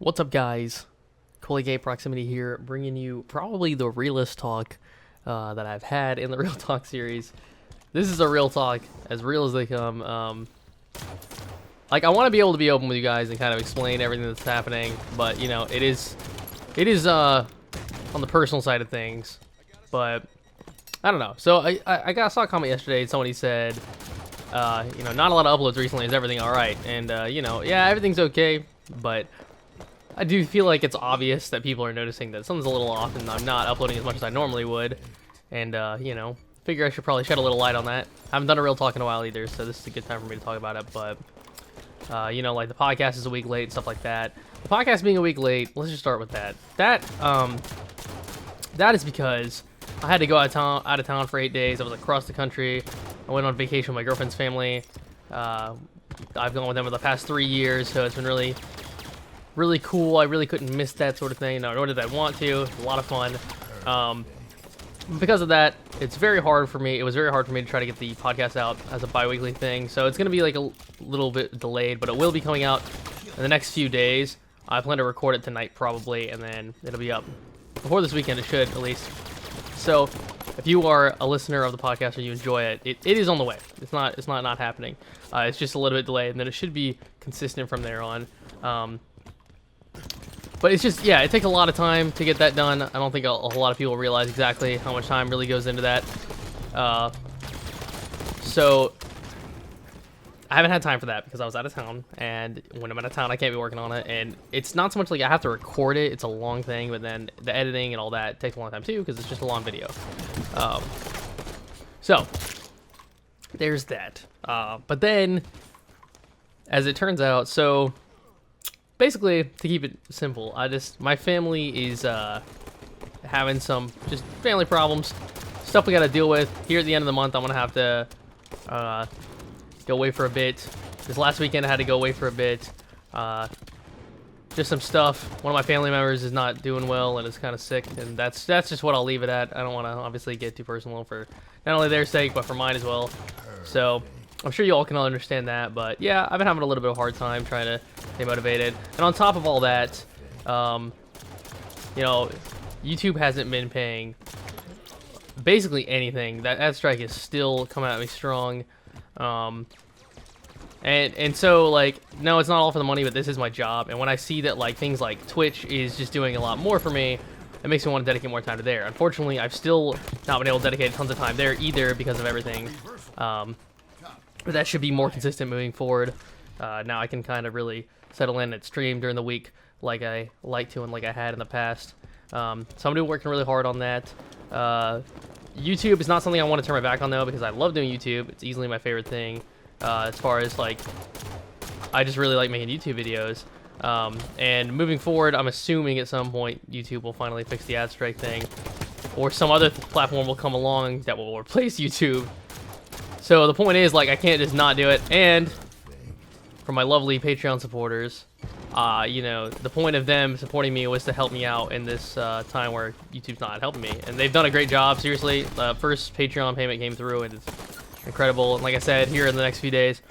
What's up, guys? Coley Gay Proximity here, bringing you probably the realest talk that I've had in the Real Talk series. This is a real talk, as real as they come. Like, I want to be able to be open with you guys and kind of explain everything that's happening, but you know, it is on the personal side of things. But I don't know. So I saw a comment yesterday. Somebody said, you know, not a lot of uploads recently. Is everything all right? And you know, yeah, everything's okay, but I do feel like it's obvious that people are noticing that something's a little off and I'm not uploading as much as I normally would. And, you know, figure I should probably shed a little light on that. I haven't done a real talk in a while either, so this is a good time for me to talk about it. But, you know, like the podcast is a week late and stuff like that. The podcast being a week late, let's just start with that. That is because I had to go out of town for 8 days. I was across the country. I went on vacation with my girlfriend's family. I've gone with them for the past 3 years, so it's been really cool. I really couldn't miss that sort of thing, nor did I want to. It's a lot of fun. Because of that, it's very hard for me. It was very hard for me to try to get the podcast out as a bi-weekly thing. So it's going to be like a little bit delayed, but it will be coming out in the next few days. I plan to record it tonight probably, and then it'll be up before this weekend. It should, at least. So if you are a listener of the podcast or you enjoy it, it is on the way. It's not happening. It's just a little bit delayed, and then it should be consistent from there on. But it's just, yeah, it takes a lot of time to get that done. I don't think a whole lot of people realize exactly how much time really goes into that. So I haven't had time for that because I was out of town, and when I'm out of town, I can't be working on it. And it's not so much like I have to record it. It's a long thing, but then the editing and all that takes a long time too because it's just a long video. So there's that. But then, as it turns out, so basically, to keep it simple, my family is having some just family problems, stuff we gotta deal with. Here at the end of the month, I'm gonna have to go away for a bit. This last weekend, I had to go away for a bit. Just some stuff. One of my family members is not doing well and is kind of sick, and that's just what I'll leave it at. I don't want to obviously get too personal for not only their sake, but for mine as well. So I'm sure you all can understand that, but yeah, I've been having a little bit of a hard time trying to stay motivated. And on top of all that, you know, YouTube hasn't been paying basically anything. That strike is still coming at me strong. And so, like, no, it's not all for the money, but this is my job. And when I see that, like, things like Twitch is just doing a lot more for me, it makes me want to dedicate more time to there. Unfortunately, I've still not been able to dedicate tons of time there either because of everything. But that should be more consistent moving forward. Now I can kind of really settle in and stream during the week like I like to and like I had in the past. So I'm working really hard on that. YouTube is not something I want to turn my back on, though, because I love doing YouTube. It's easily my favorite thing. As far as, like, I just really like making YouTube videos. And moving forward, I'm assuming at some point YouTube will finally fix the ad strike thing. Or some other platform will come along that will replace YouTube. So the point is, like, I can't just not do it. And for my lovely Patreon supporters, you know, the point of them supporting me was to help me out in this time where YouTube's not helping me. And they've done a great job, seriously. The first Patreon payment came through, and it's incredible. And like I said, here in the next few days,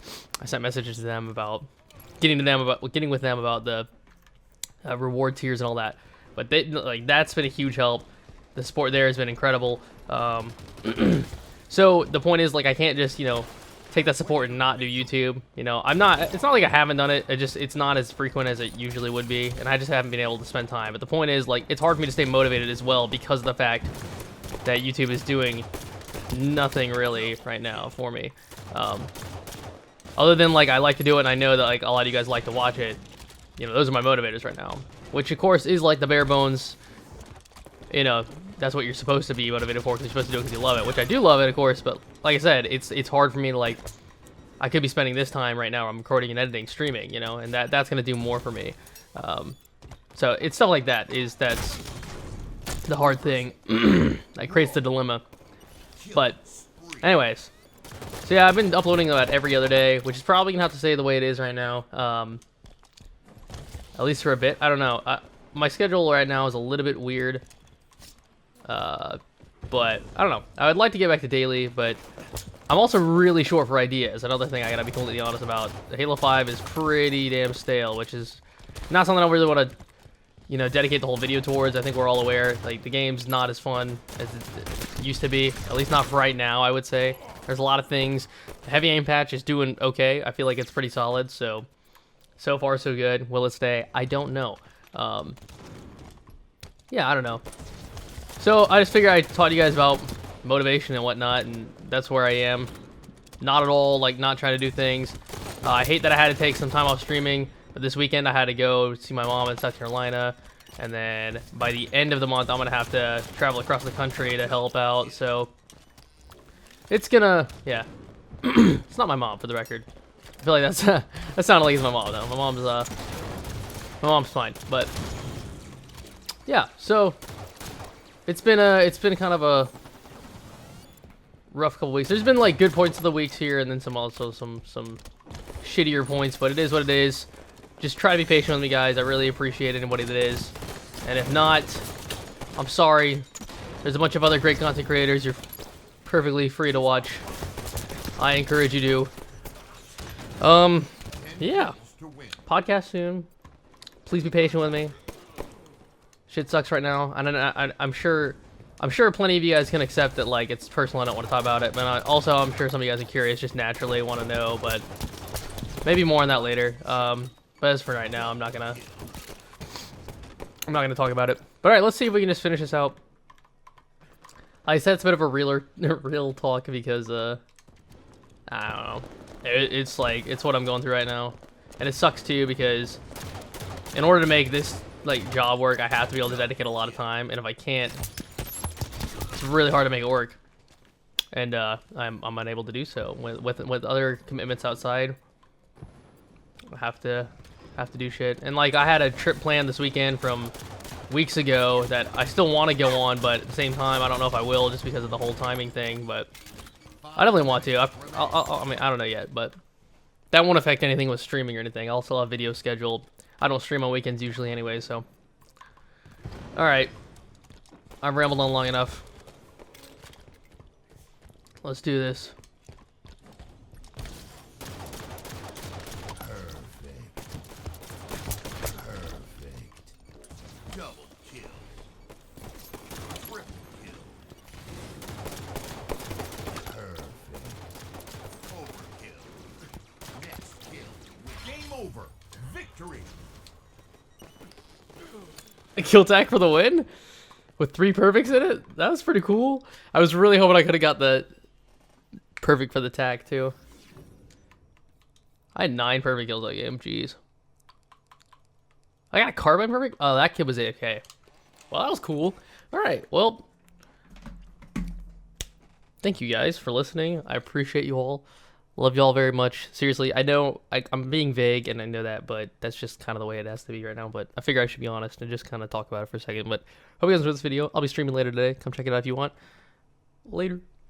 I sent messages to them about getting with them about the reward tiers and all that. But that's been a huge help. The support there has been incredible. So the point is, like, I can't just, you know, take that support and not do YouTube. You know, it's not like I haven't done it. It's not as frequent as it usually would be, and I just haven't been able to spend time. But the point is, like, it's hard for me to stay motivated as well because of the fact that YouTube is doing nothing really right now for me. Other than, like, I like to do it, and I know that, like, a lot of you guys like to watch it. You know, those are my motivators right now, which of course is like the bare bones. You know, that's what you're supposed to be motivated for, because you're supposed to do it because you love it, which I do love it, of course, but like I said, it's hard for me to, like, I could be spending this time right now, I'm recording and editing, streaming, you know, and that's going to do more for me. So it's stuff like that, that's the hard thing that creates the dilemma. But anyways, so yeah, I've been uploading about every other day, which is probably going to have to stay the way it is right now, at least for a bit. I don't know. My schedule right now is a little bit weird. But I don't know. I would like to get back to daily, but I'm also really short for ideas. Another thing I gotta be completely honest about. Halo 5 is pretty damn stale, which is not something I really want to, you know, dedicate the whole video towards. I think we're all aware, like, the game's not as fun as it used to be, at least not for right now, I would say. There's a lot of things. The heavy aim patch is doing okay. I feel like it's pretty solid, so far so good. Will it stay? I don't know. Yeah, I don't know. So I just figured I'd talk to you guys about motivation and whatnot, and that's where I am. Not at all, like, not trying to do things. I hate that I had to take some time off streaming, but this weekend I had to go see my mom in South Carolina, and then by the end of the month I'm gonna have to travel across the country to help out, so it's gonna, yeah. It's not my mom, for the record. I feel like that's that sounded like it's my mom though. My mom's fine, but yeah. So it's been kind of a rough couple weeks. There's been like good points of the weeks here, and then some shittier points, but it is what it is. Just try to be patient with me, guys. I really appreciate anybody that is, and if not, I'm sorry. There's a bunch of other great content creators. You're perfectly free to watch. I encourage you to. Yeah. Podcast soon. Please be patient with me. Shit sucks right now, and I'm sure plenty of you guys can accept that, like, it's personal. I don't want to talk about it, but also I'm sure some of you guys are curious, just naturally want to know. But maybe more on that later. But as for right now, I'm not gonna talk about it. But all right, let's see if we can just finish this out. I said it's a bit of a real talk because I don't know. It's like, it's what I'm going through right now, and it sucks too because in order to make this like job work, I have to be able to dedicate a lot of time, and if I can't, it's really hard to make it work. And I'm unable to do so with other commitments outside. I have to do shit, and like I had a trip planned this weekend from weeks ago that I still want to go on, but at the same time I don't know if I will, just because of the whole timing thing. But I definitely want to. I mean, I don't know yet, but that won't affect anything with streaming or anything. I'll still have videos scheduled. I don't stream on weekends usually anyway, so. Alright. I've rambled on long enough. Let's do this. A kill tag for the win? With 3 perfects in it? That was pretty cool. I was really hoping I could have got the perfect for the tag too. I had 9 perfect kills that game, jeez. I got a carbine perfect? Oh, that kid was AFK. Well, that was cool. Alright, well. Thank you guys for listening. I appreciate you all. Love you all very much. Seriously, I know I'm being vague, and I know that, but that's just kind of the way it has to be right now. But I figure I should be honest and just kind of talk about it for a second. But hope you guys enjoyed this video. I'll be streaming later today. Come check it out if you want. Later.